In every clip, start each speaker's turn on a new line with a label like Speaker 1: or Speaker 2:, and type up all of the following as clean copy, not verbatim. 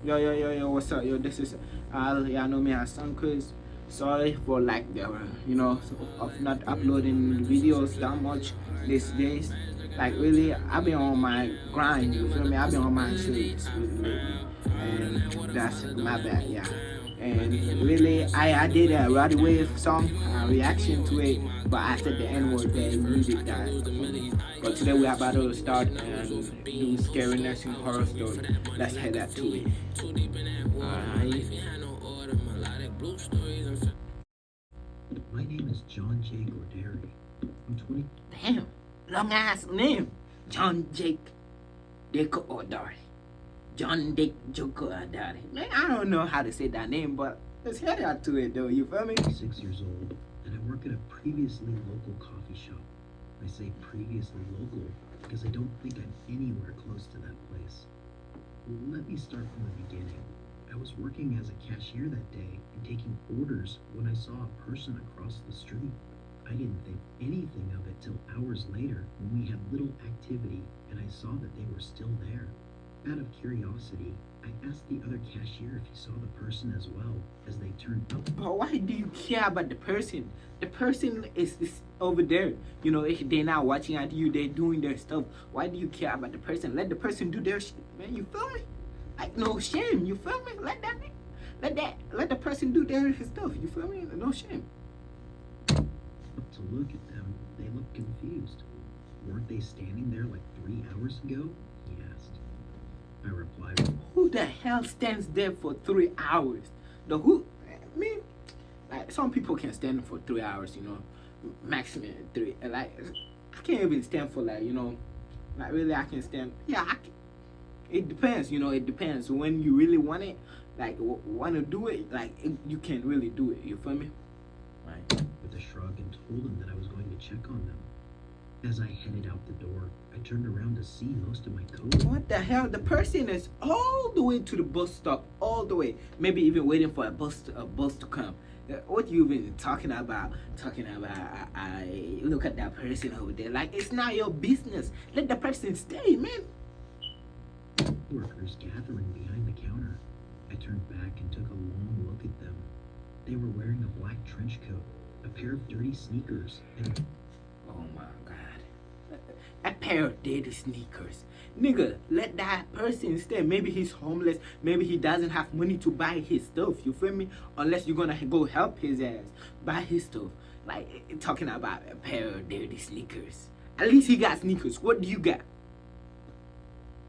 Speaker 1: Yo, what's up? Yo, this is Al. Y'all know me as Sun Chris. Sorry for like the, of not uploading videos that much these days. Like really, I've been on my grind. You feel me? I've been on my shit lately, and that's my bad. Yeah. And really, I did a Roddy Wave song reaction to it, but I said the N word, the music died. But today we are about to start and do scary nursing horror story. Let's head up to it. Alright.
Speaker 2: My name is John J. Gorderi. I'm 20.
Speaker 1: Damn, long ass name. John Jake Deko Odari. John Dick Joko Odari. Man, I don't know how to say that name, but let's head out to it though, you feel me?
Speaker 2: 6 years old, and I work at a previously local coffee shop. I say previously local because I don't think I'm anywhere close to that place. Let me start from the beginning. I was working as a cashier that day and taking orders when I saw a person across the street. I didn't think anything of it till hours later when we had little activity and I saw that they were still there. Out of curiosity, I asked the other cashier if he saw the person as well as they turned up.
Speaker 1: But why do you care about the person? The person is over there. You know, if they're not watching at you, they're doing their stuff. Why do you care about the person? Let the person do their shit, man. You feel me? Like no shame. You feel me? Let the person do their stuff. You feel me? No shame.
Speaker 2: To look at them, they looked confused. Weren't they standing there like 3 hours ago? He asked. I replied,
Speaker 1: Who the hell stands there for 3 hours? The who? Me? Like some people can stand for 3 hours. You know, maximum 3. Like I can't even stand for like like really I can stand. Yeah, I can. It depends. You know, it depends when you really want it. Like want to do it. Like you can really do it. You feel me? Right.
Speaker 2: with a shrug and told him that I was going to check on them. As I headed out the door, I turned around to see most of my coworkers.
Speaker 1: What the hell? The person is all the way to the bus stop, all the way. Maybe even waiting for a bus to come. What you been talking about? I look at that person over there. Like it's not your business. Let the person stay, man.
Speaker 2: Workers gathering behind the counter. I turned back and took a long look at them. They were wearing a black trench coat, a pair of dirty sneakers, and
Speaker 1: oh my god, a pair of dirty sneakers. Nigga, let that person stay. Maybe he's homeless. Maybe he doesn't have money to buy his stuff. You feel me? Unless you're gonna go help his ass buy his stuff. Like talking about a pair of dirty sneakers. At least he got sneakers. What do you got?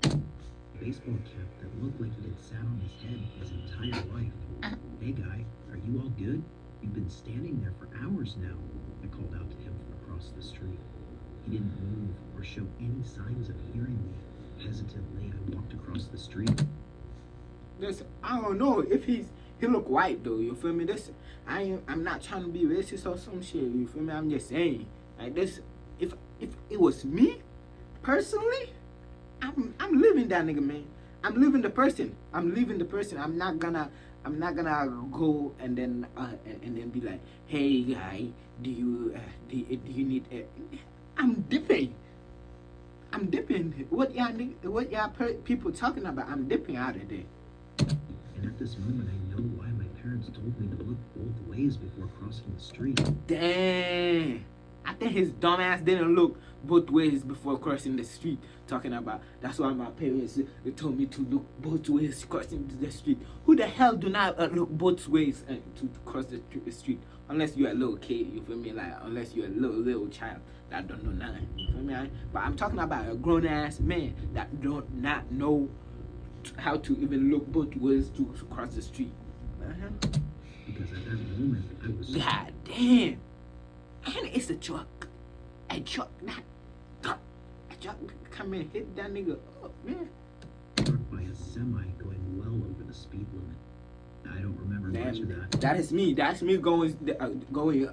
Speaker 2: a baseball cap that looked like it had sat on his head his entire life. Hey guy, are you all good? You've been standing there for hours now. I called out to him from across the street. He didn't move or show any signs of hearing me. Hesitantly, I walked across the street.
Speaker 1: This I don't know if he look white though. You feel me? This I'm not trying to be racist or some shit. You feel me? I'm just saying like this. If it was me personally, I'm living that nigga, man. I'm living the person. I'm leaving the person. I'm not gonna go and then be like, hey guy, do you need? I'm dipping. What y'all people talking about? I'm dipping out of there.
Speaker 2: And at this moment, I know why my parents told me to look both ways before crossing the street.
Speaker 1: Dang. I think his dumb ass didn't look both ways before crossing the street. Talking about that's why my parents they told me to look both ways crossing the street. Who the hell do not look both ways to cross the street? Unless you're a little kid, you feel me? Like unless you're a little child that don't know nothing, you feel me? But I'm talking about a grown ass man that don't not know how to even look both ways to cross the street.
Speaker 2: Because at that moment, I was
Speaker 1: God damn. And it's a truck. A truck come and hit that nigga up, man.
Speaker 2: struck by a semi going well over the speed limit. I don't remember much of that.
Speaker 1: That is me. That's me going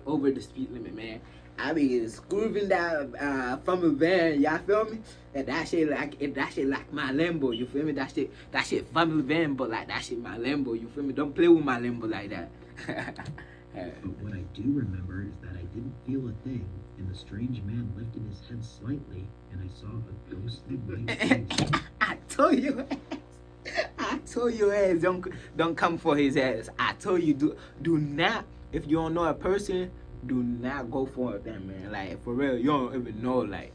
Speaker 1: over the speed limit, man. I be screwing that from a van, y'all feel me? And that shit like my Lambo, you feel me? That shit family van, but like that shit my Lambo, you feel me? Don't play with my Lambo like that.
Speaker 2: But what I do remember is that I didn't feel a thing, and the strange man lifted his head slightly, and I saw a ghostly white face.
Speaker 1: I told you. I I told your ass don't come for his ass. I told you do not, if you don't know a person, do not go for them, man. Like for real, you don't even know. Like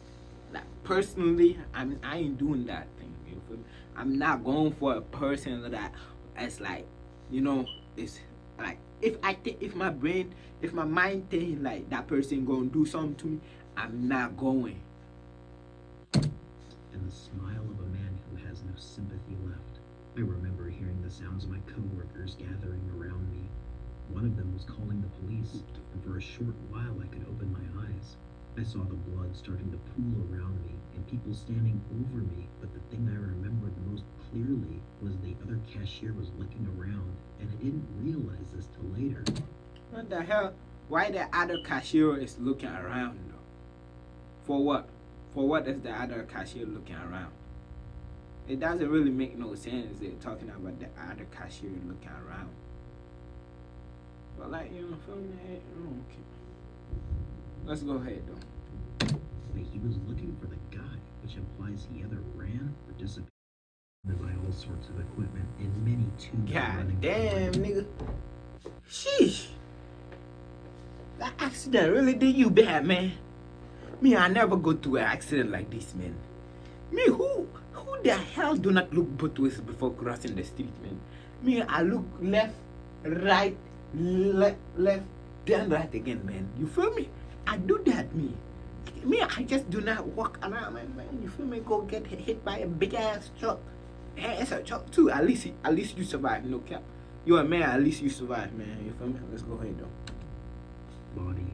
Speaker 1: personally, I ain't doing that thing. You feel me? I'm not going for a person that it's like, you know, it's like if my brain, if my mind think like that person gonna do something to me, I'm not going.
Speaker 2: And the smile of a man who has no sympathy left. I remember hearing the sounds of my coworkers gathering around me. One of them was calling the police, and for a short while I could open my eyes. I saw the blood starting to pool around me and people standing over me, but the thing I remembered most clearly was the other cashier was looking around, and I didn't realize this till later.
Speaker 1: What the hell? Why the other cashier is looking around though? For what? For what is the other cashier looking around? It doesn't really make no sense. They're talking about the other cashier looking around. But like, you know, feel me? Okay. Let's go ahead though.
Speaker 2: But he was looking for the guy, which implies he either ran or disappeared. By all sorts of equipment and many tubes.
Speaker 1: God damn, nigga. Sheesh. That accident really did you bad, man. Me, I never go through an accident like this, man. Me, who the hell do not look both ways before crossing the street, man? Me, I look left, right, left, then right again, man. You feel me? I do that, me. Me, I just do not walk around, man. You feel me? Go get hit by a big ass truck. Hey, it's a truck too. At least you survive. No cap. You're a man. At least you survive, man. You feel me? Let's go ahead though.
Speaker 2: Body.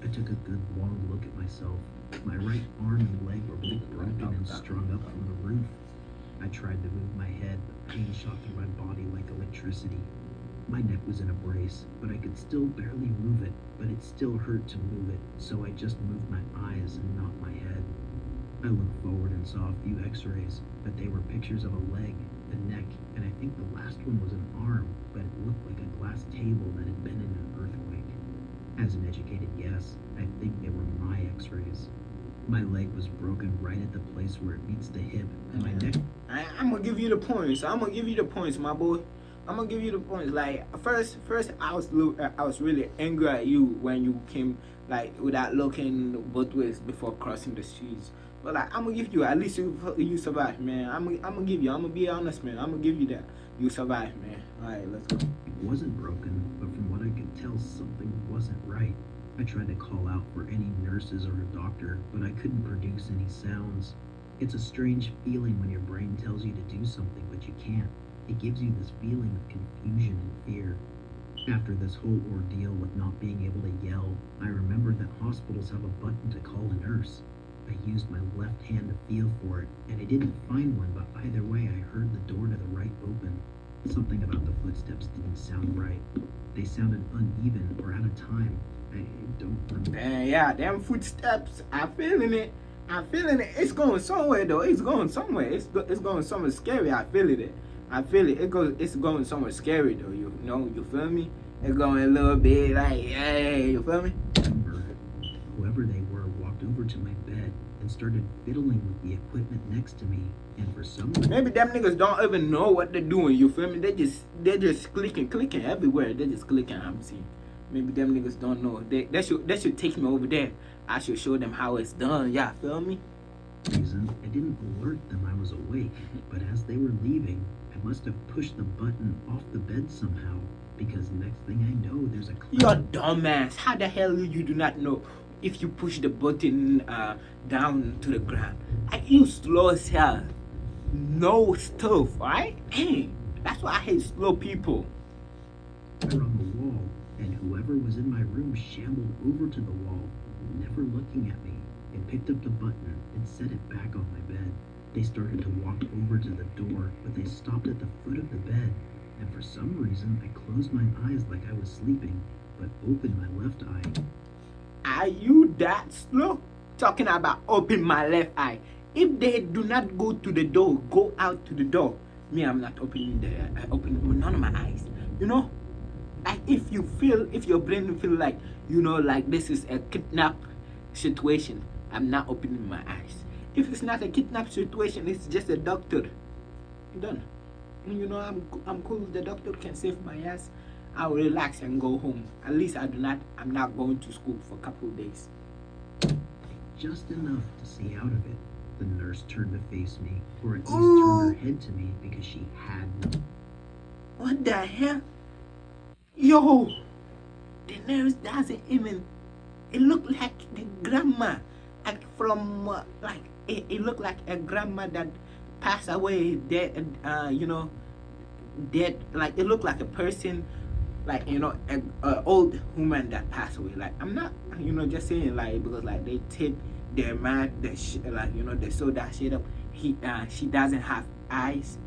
Speaker 2: I took a good long look at myself. My right arm and leg were both broken and strung up from the roof. I tried to move my head, but pain shot through my body like electricity. My neck was in a brace, but I could still barely move it, but it still hurt to move it, so I just moved my eyes and not my head. I looked forward and saw a few x-rays, but they were pictures of a leg, a neck, and I think the last one was an arm, but it looked like a glass table that had been in an earthquake. As an educated guess, I think they were my x-rays. My leg was broken right at the place where it meets the hip, and my neck...
Speaker 1: I'm gonna give you the points. I'm gonna give you the points, my boy. I'm gonna give you the points. Like first, I was really angry at you when you came like without looking both ways before crossing the streets. But like I'm gonna give you, at least you survived, man. I'm gonna give you. I'm gonna be honest, man. I'm gonna give you that. You survived, man. All right, let's go.
Speaker 2: It wasn't broken, but from what I could tell, something wasn't right. I tried to call out for any nurses or a doctor, but I couldn't produce any sounds. It's a strange feeling when your brain tells you to do something, but you can't. It gives you this feeling of confusion and fear. After this whole ordeal with not being able to yell, I remembered that hospitals have a button to call a nurse. I used my left hand to feel for it, and I didn't find one, but either way I heard the door to the right open. Something about the footsteps didn't sound right. They sounded uneven or out of time. I don't remember.
Speaker 1: Yeah, them footsteps. I'm feeling it. It's going somewhere though. It's going somewhere. It's going somewhere scary. I feel it. It's going somewhere scary though. You know. You feel me? It's going a little bit like, hey, you feel me?
Speaker 2: Whoever they were walked over to my bed and started fiddling with the equipment next to me. And for some reason,
Speaker 1: maybe them niggas don't even know what they're doing. You feel me? They're just clicking everywhere. They're just clicking. I'm seeing. Maybe them niggas don't know. They should take me over there. I should show them how it's done. Yeah, feel me?
Speaker 2: I didn't alert them I was awake, but as they were leaving, I must have pushed the button off the bed somehow, because next thing I know, there's a
Speaker 1: You're dumbass. How the hell you do not know if you push the button down to the ground? You slow as hell. No stuff, right? Dang. That's why I hate slow people.
Speaker 2: on the wall, and whoever was in my room shambled over to the wall, never looking at me, and picked up the button and set it back on my bed. They started to walk over to the door, but they stopped at the foot of the bed, and for some reason I closed my eyes like I was sleeping, but opened my left eye.
Speaker 1: Are you that slow? Talking about open my left eye. If they do not go to the door, go out to the door. Me, I'm not opening none of my eyes. You know? Like if your brain feel like, you know, like this is a kidnap situation, I'm not opening my eyes. If it's not a kidnap situation, it's just a doctor. You done. you know, I'm cool. The doctor can save my ass. I'll relax and go home. At least I'm not going to school for a couple of days.
Speaker 2: Just enough to see out of it. The nurse turned to face me, or at least turned
Speaker 1: Ooh.
Speaker 2: her head to me because she had me.
Speaker 1: What the hell? Yo, the nurse doesn't even. It looked like the grandma, like from like it looked like a grandma that passed away dead. You know, dead. Like it looked like a person, like you know, a old woman that passed away. Like I'm not, you know, just saying like because like they tape their man, the like you know they sew that shit up. She doesn't have eyes.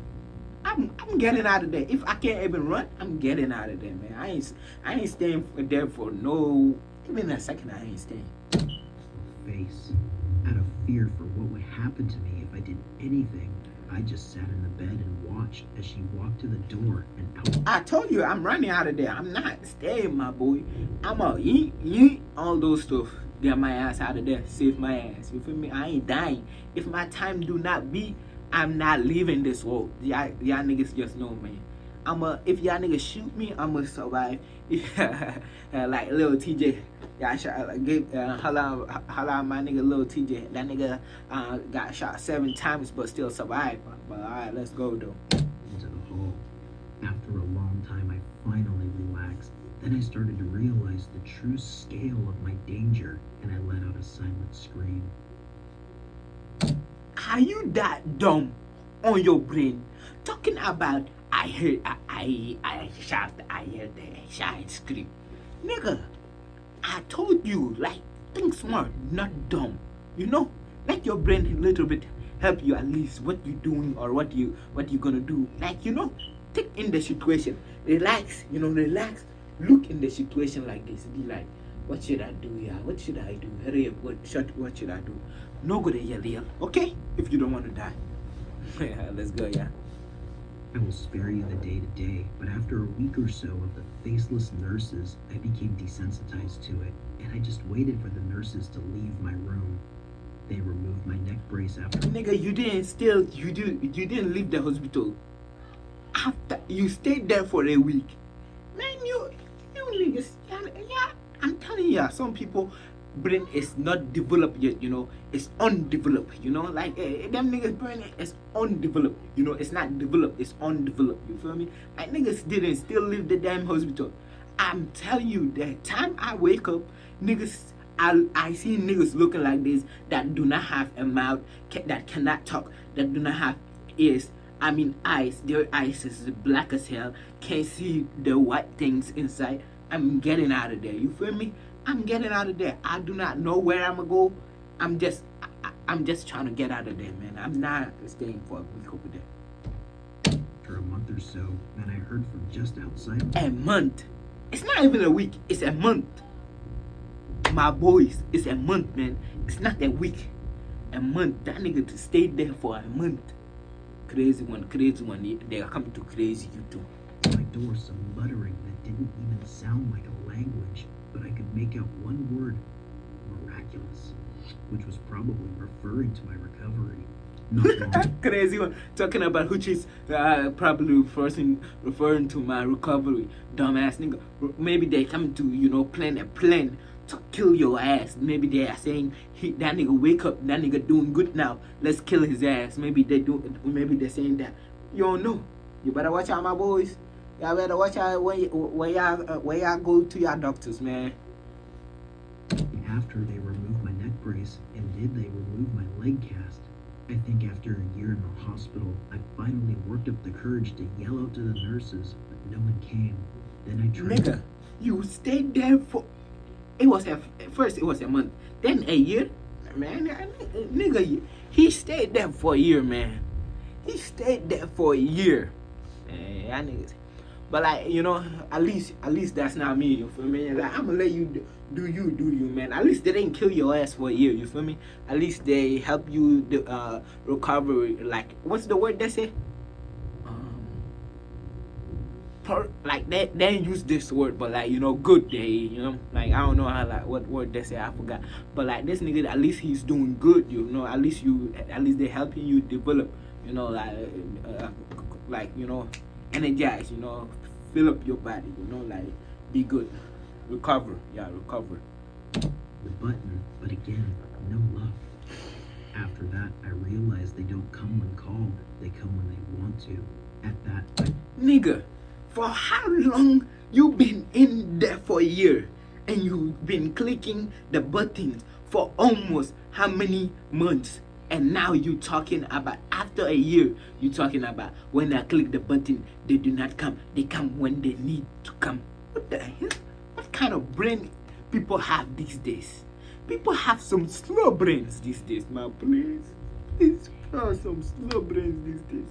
Speaker 1: I'm getting out of there. If I can't even run, I'm getting out of there, man. I ain't staying there for no even a second. I ain't staying.
Speaker 2: Face. Out of fear for what would happen to me if I did anything, I just sat in the bed and watched as she walked to the door and out.
Speaker 1: I told you I'm running out of there. I'm not staying, my boy. I'm a yeet, all those stuff. Get my ass out of there. Save my ass. You feel me? I ain't dying. If my time do not be, I'm not leaving this world. Y'all niggas just know, man. If y'all niggas shoot me, I'ma survive. Like Lil TJ. Yeah, I shot, holla my nigga Lil TJ. That nigga got shot 7 times but still survived. But alright, let's go though.
Speaker 2: Into the hall. After a long time, I finally relaxed. Then I started to realize the true scale of my danger, and I let out a silent scream.
Speaker 1: Are you that dumb on your brain? Talking about I heard I shot I heard the shot scream. Nigga, I told you like think smart, not dumb. You know? Let your brain a little bit help you at least what you doing or what you gonna do. Like, you know, take in the situation. Relax, you know, relax. Look in the situation like this. Be like, what should I do? Yeah, what should I do? Hurry up, what should I do? No good yell, okay? If you don't want to die. Yeah, let's go, yeah.
Speaker 2: I will spare you the day to day, but after a week or so of the faceless nurses, I became desensitized to it, and I just waited for the nurses to leave my room. They removed my neck brace after.
Speaker 1: Nigga, you didn't leave the hospital. After you stayed there for a week. Man, you niggas, yeah, I'm telling ya, some people brain is not developed yet, you know, it's undeveloped, you know, like them niggas brain is undeveloped, you know, it's not developed, it's undeveloped, you feel me? Like niggas didn't still leave the damn hospital. I'm telling you, the time I wake up, niggas, I see niggas looking like this that do not have a mouth, that cannot talk, that do not have ears. I mean eyes. Their eyes is black as hell. Can't see the white things inside. I'm getting out of there. You feel me? I'm getting out of there. I do not know where I'm gonna go. I'm just trying to get out of there, man. I'm not staying for a week over there.
Speaker 2: For a month or so, and I heard from just outside.
Speaker 1: A month. It's not even a week. It's a month. My boys, it's a month, man. It's not a week. A month. That nigga to stay there for a month. Crazy one. They are coming to crazy you too.
Speaker 2: My door some muttering that didn't even sound like a language, but I could make out one word, miraculous, which was probably referring to my recovery. Not long.
Speaker 1: Crazy one. Talking about which is probably referring to my recovery. Dumbass nigga. Maybe they come to, you know, plan a plan to kill your ass. Maybe they are saying that nigga wake up, that nigga doing good now. Let's kill his ass. Maybe they're saying that. You don't know. You better watch out, my boys. Y'all better watch out where y'all go to your doctors, man.
Speaker 2: After they removed my neck brace, and did they remove my leg cast? I think after a year in the hospital, I finally worked up the courage to yell out to the nurses, but no one came. Then I tried.
Speaker 1: Nigga, you stayed there for. First it was a month, then a year, man. Nigga, he stayed there for a year, man. He stayed there for a year. Yeah, niggas. But like, you know, at least that's not me. You feel me? Like, I'm gonna let you do you, man. At least they didn't kill your ass for a year. You feel me? At least they help you recovery. Like, what's the word they say? Like they didn't use this word, but like, you know, good day, you know, like I don't know how, like what word they say, I forgot. But like this nigga, at least he's doing good, you know. At least they helping you develop, you know, like like, energize, fill up your body, like be good, recover, recover.
Speaker 2: The button, but again, no luck. After that, I realized they don't come when called, they come when they want to. At that,
Speaker 1: Nigga, for how long you been in there for a year and you've been clicking the buttons for almost how many months? And now you talking about after a year, you talking about when I click the button, they do not come. They come when they need to come. What the hell? What kind of brain people have these days? People have some slow brains these days, man. Please. These people have some slow brains these days.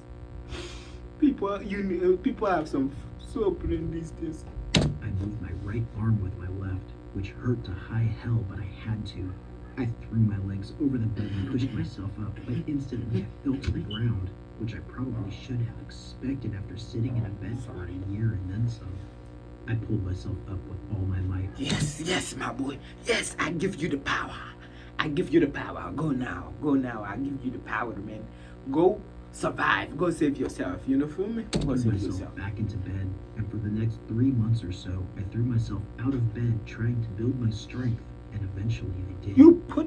Speaker 1: People have some slow brain these days.
Speaker 2: I moved my right arm with my left, which hurt to high hell, but I had to. I threw my legs over the bed and pushed myself up, but instantly I fell to the ground, which I probably should have expected after sitting in a bed for a year and then some. I pulled myself up with all my might.
Speaker 1: Yes, my boy. Yes, I give you the power. I give you the power. Go now. I give you the power, man. Go survive. Go save yourself. You know, feel me? Go
Speaker 2: Threw
Speaker 1: save
Speaker 2: myself
Speaker 1: yourself.
Speaker 2: back into bed, and for the next 3 months or so, I threw myself out of bed trying to build my strength, and eventually I did.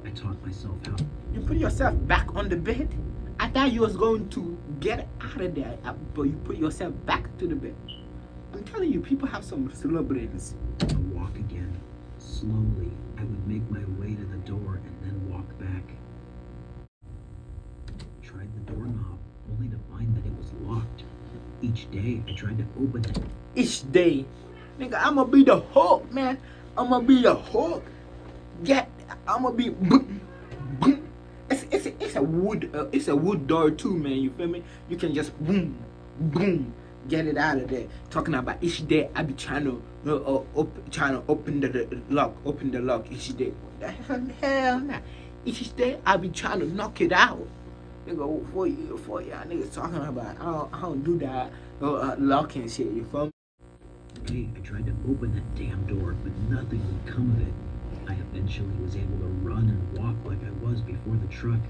Speaker 2: I taught myself how.
Speaker 1: You put yourself back on the bed? I thought you was going to get out of there, but you put yourself back to the bed. I'm telling you, people have some slow brains.
Speaker 2: To walk again. Slowly, I would make my way to the door and then walk back. Tried the doorknob, only to find that it was locked. Each day, I tried to open it.
Speaker 1: Each day, nigga, I'ma be the Hulk, man. I'ma be the Hulk. I'ma be. It's a wood door too, man. You feel me? You can just boom, get it out of there. Talking about each day, I be trying to open the lock each day. What the hell, nah. Each day, I be trying to knock it out. Nigga, for y'all niggas talking about, I don't do that locking shit. You feel me?
Speaker 2: Hey, I tried to open that damn door, but nothing would come of it. I eventually was able to run and walk like I was before the truck.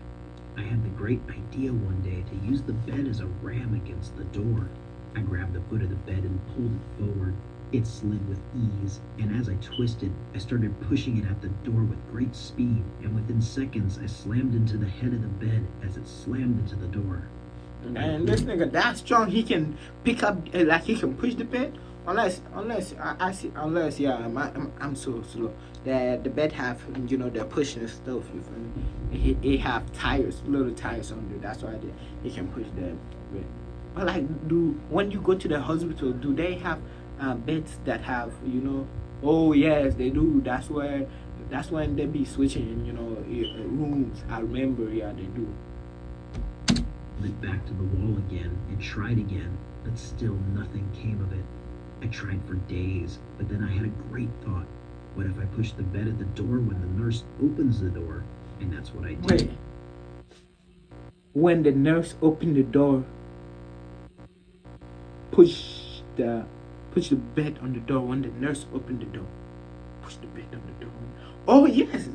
Speaker 2: I had the great idea one day to use the bed as a ram against the door. I grabbed the foot of the bed and pulled it forward. It slid with ease, and as I twisted, I started pushing it at the door with great speed, and within seconds I slammed into the head of the bed as it slammed into the door.
Speaker 1: And this nigga that strong, he can pick up, like he can push the bed. Unless I'm so slow. The bed have, the pushing stuff. You feel me? He have tires, little tires under. That's why he can push the bed. But like, when you go to the hospital, do they have beds that have, Oh yes, they do. That's when they be switching, rooms. I remember, yeah, they do.
Speaker 2: Went back to the wall again and tried again, but still nothing came of it. I tried for days, but then I had a great thought. What if I push the bed at the door when the nurse opens the door? And that's what I did.
Speaker 1: Wait. When the nurse opened the door, push the bed on the door. When the nurse opened the door, push the bed on the door. Oh yes,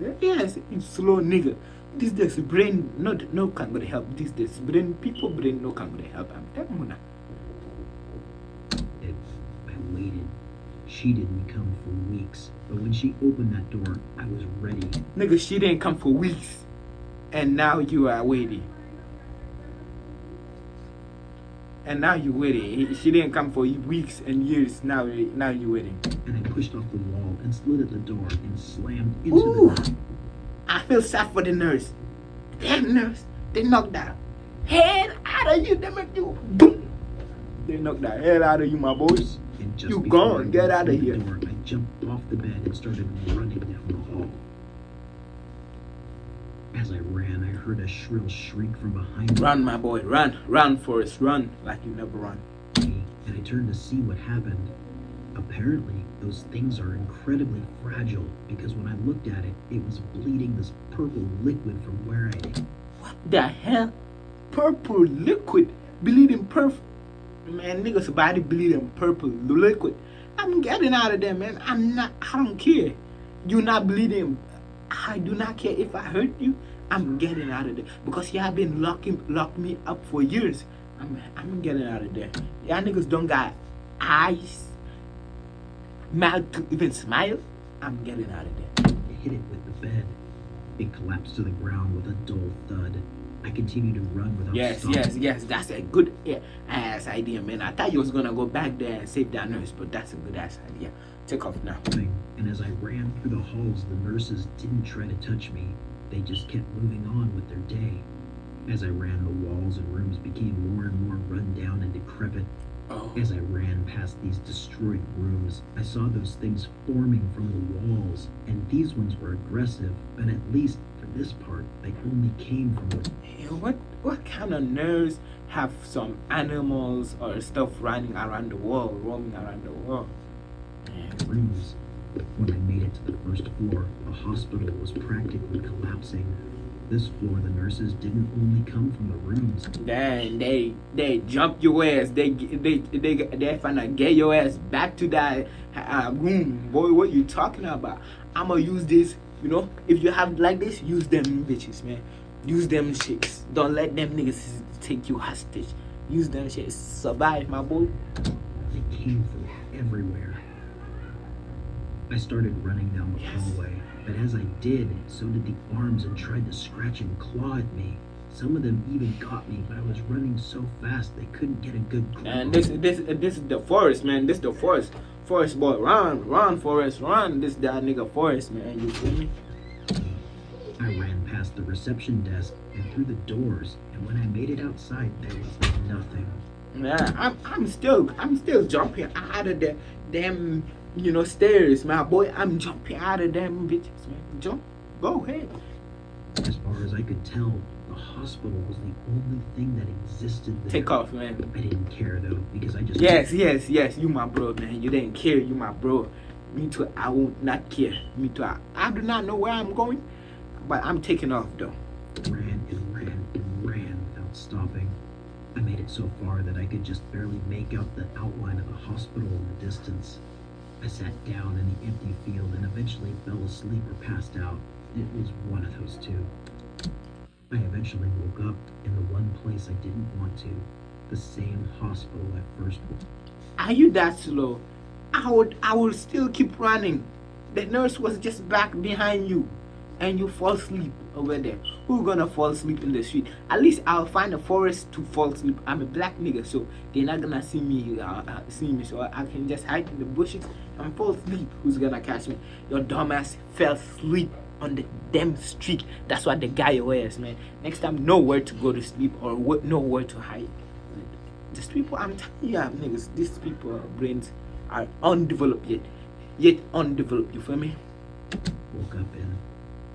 Speaker 1: you slow nigga. This brain no can gonna help. This brain people brain no can gonna help. I'm telling you now.
Speaker 2: I waited. She didn't come for weeks, but when she opened that door, I was ready.
Speaker 1: Nigga, she didn't come for weeks, and now you are waiting. And now you waiting. She didn't come for weeks and years. Now you waiting.
Speaker 2: And I pushed off the wall and slid at the door and slammed into the door.
Speaker 1: I feel sad for the nurse. That nurse, they knocked the hell out of you. They make you boom. They knocked the hell out of you, my boys.
Speaker 2: And just
Speaker 1: You
Speaker 2: before
Speaker 1: gone.
Speaker 2: I
Speaker 1: Get
Speaker 2: walked
Speaker 1: out of
Speaker 2: through
Speaker 1: here.
Speaker 2: the door, I jumped off the bed and started running down the hall. As I ran, I heard a shrill shriek from behind me.
Speaker 1: Run, my boy. Run, Forrest. Run like you never run.
Speaker 2: And I turned to see what happened. Apparently, those things are incredibly fragile because when I looked at it, it was bleeding this purple liquid from where I hit.
Speaker 1: What the hell? Purple liquid bleeding purple. Man, niggas body bleeding purple liquid. I'm getting out of there, man. I don't care. You're not bleeding. I do not care if I hurt you. I'm getting out of there because you have been locked me up for years. I'm getting out of there. Y'all niggas don't got eyes, mouth to even smile. I'm getting out of there.
Speaker 2: I hit it with the bed. It collapsed to the ground with a dull thud. I continued to run without stopping.
Speaker 1: Yes. That's a good ass idea, man. I thought you was gonna go back there and save that nurse, but that's a good ass idea. Take off now.
Speaker 2: And as I ran through the halls, the nurses didn't try to touch me. They just kept moving on with their day. As I ran, the walls and rooms became more and more run down and decrepit.
Speaker 1: Oh.
Speaker 2: As I ran past these destroyed rooms, I saw those things forming from the walls, and these ones were aggressive, but at least for this part, they only came from the...
Speaker 1: Hey, what kind of nerds have some animals or stuff running around the world, roaming around the world?
Speaker 2: rooms. When I made it to the first floor, the hospital was practically collapsing. This floor, the nurses didn't only come from the rooms.
Speaker 1: Then they jump your ass. They finna get your ass back to that room. Boy, what you talking about? I'ma use this. You know, if you have like this, use them bitches, man. Use them shits. Don't let them niggas take you hostage. Use them shits. Survive, my boy.
Speaker 2: They came from everywhere. I started running down the hallway, but as I did, so did the arms and tried to scratch and claw at me. Some of them even got me, but I was running so fast they couldn't get a good grip.
Speaker 1: And this is the forest, man. This the forest. Forest boy, run, forest, run. This that nigga forest, man. You feel me?
Speaker 2: I ran past the reception desk and through the doors, and when I made it outside, there was nothing.
Speaker 1: Yeah, I'm still jumping out of the damn stairs, my boy. I'm jumping out of them bitches, man. Jump, go ahead.
Speaker 2: As far as I could tell, the hospital was the only thing that existed there.
Speaker 1: Take off, man.
Speaker 2: I didn't care though, because I just...
Speaker 1: Yes, you my bro, man. You didn't care, you my bro. Me too, I would not care. Me too, I do not know where I'm going, but I'm taking off though.
Speaker 2: Ran and ran and ran without stopping. I made it so far that I could just barely make out the outline of the hospital in the distance. I sat down in the empty field and eventually fell asleep or passed out. It was one of those two. I eventually woke up in the one place I didn't want to, the same hospital I first went.
Speaker 1: Are you that slow? I would still keep running. The nurse was just back behind you, and you fall asleep over there. Who gonna fall asleep in the street? At least I'll find a forest to fall asleep. I'm a black nigga, so they're not gonna see me. So I can just hide in the bushes and fall asleep. Who's gonna catch me? Your dumbass fell asleep on the damn street. That's what the guy wears, man. Next time, know where to go to sleep or know where to hide. These people, I'm telling you, niggas, these people brains are undeveloped yet undeveloped. You feel me?
Speaker 2: Woke up and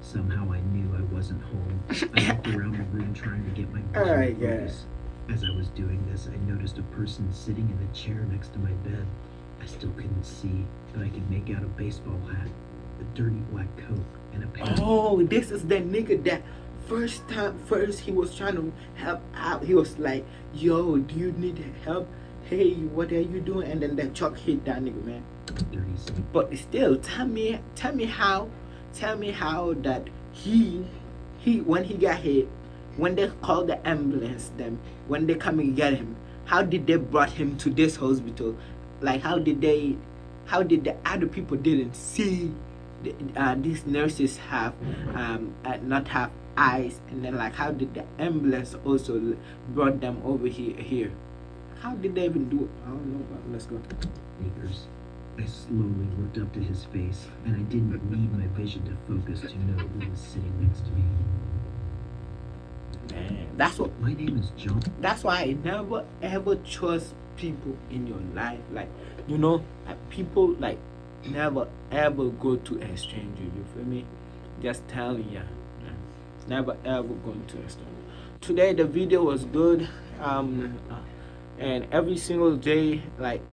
Speaker 2: somehow I knew I wasn't home. I walked around the room trying to get my vision focus. As I was doing this, I noticed a person sitting in the chair next to my bed. I still couldn't see, but I could make out a baseball hat, a dirty black coat, and a pair.
Speaker 1: Oh, this is that nigga that first he was trying to help out. He was like, yo, do you need help? Hey, what are you doing? And then the truck hit that nigga, man.
Speaker 2: Dirty sleep.
Speaker 1: But still, tell me how that he when he got hit, when they called the ambulance, when they come and get him, how did they brought him to this hospital? Like how did the other people didn't see these nurses have not have eyes, and then like how did the ambulance also brought them over here? How did they even do it? I don't know, but let's go.
Speaker 2: Sneakers. I slowly looked up to his face, and I didn't need my vision to focus to know who was sitting next to me.
Speaker 1: Man, that's what
Speaker 2: My name is John.
Speaker 1: that's why I never ever trust people in your life. Like, people like never ever go to a stranger. You feel me? Just telling ya. Never ever going to a stranger. Today the video was good. And every single day, like